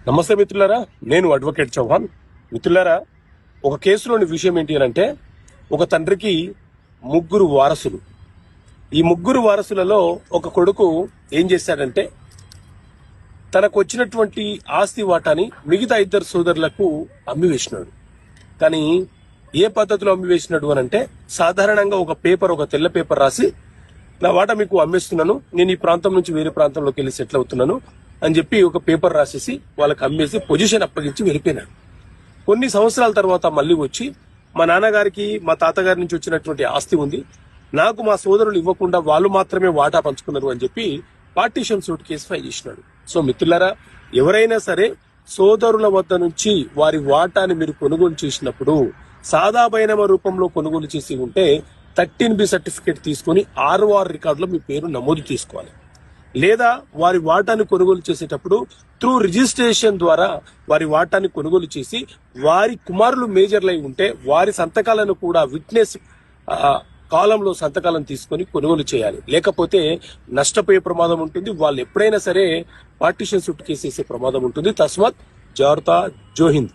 నమస్తే మిత్రులారా, నేను అడ్వకేట్ చౌహాన్. మిత్రులారా, ఒక కేసులోని విషయం ఏంటి అంటే, ఒక తండ్రికి ముగ్గురు వారసులు. ఈ ముగ్గురు వారసులలో ఒక కొడుకు ఏం చేశాడంటే, తనకు వచ్చినటువంటి ఆస్తి వాటాని మిగతా ఇద్దరు సోదరులకు అమ్మివేసినాడు. కానీ ఏ పద్ధతిలో అమ్మివేసినాడు అని అంటే, సాధారణంగా ఒక తెల్ల పేపర్ రాసి, నా వాటా మీకు అమ్మేస్తున్నాను, నేను ఈ ప్రాంతం నుంచి వేరే ప్రాంతంలోకి వెళ్ళి సెటిల్ అవుతున్నాను అని చెప్పి ఒక పేపర్ రాసేసి వాళ్ళకి అమ్మేసి పొజిషన్ అప్పగించి వెళ్ళిపోయినాడు. కొన్ని సంవత్సరాల తర్వాత మళ్ళీ వచ్చి, మా నాన్నగారికి మా తాతగారి నుంచి వచ్చినటువంటి ఆస్తి ఉంది, నాకు మా సోదరులు ఇవ్వకుండా వాళ్ళు మాత్రమే వాటా పంచుకున్నారు అని చెప్పి పార్టీషన్ సూట్ కేసు ఫైల్ చేసినాడు. సో మిత్రులారా, ఎవరైనా సరే సోదరుల వద్ద నుంచి వారి వాటాని మీరు కొనుగోలు చేసినప్పుడు సాదా బైనామా రూపంలో కొనుగోలు చేసి ఉంటే 13B సర్టిఫికేట్ తీసుకుని ROR రికార్డులో మీ పేరు నమోదు చేసుకోవాలి. లేదా వారి వాటాన్ని కొనుగోలు చేసేటప్పుడు త్రూ రిజిస్ట్రేషన్ ద్వారా వారి వాటాన్ని కొనుగోలు చేసి వారి కుమారులు మేజర్లై ఉంటే వారి సంతకాలను కూడా విట్నెస్ కాలంలో సంతకాలను తీసుకొని కొనుగోలు చేయాలి. లేకపోతే నష్టపోయే ప్రమాదం ఉంటుంది. వాళ్ళు ఎప్పుడైనా సరే పార్టీషన్ సూట్ కేసు వేసే ప్రమాదం ఉంటుంది. తస్మాత్ జాగ్రత్త. జోహింద్.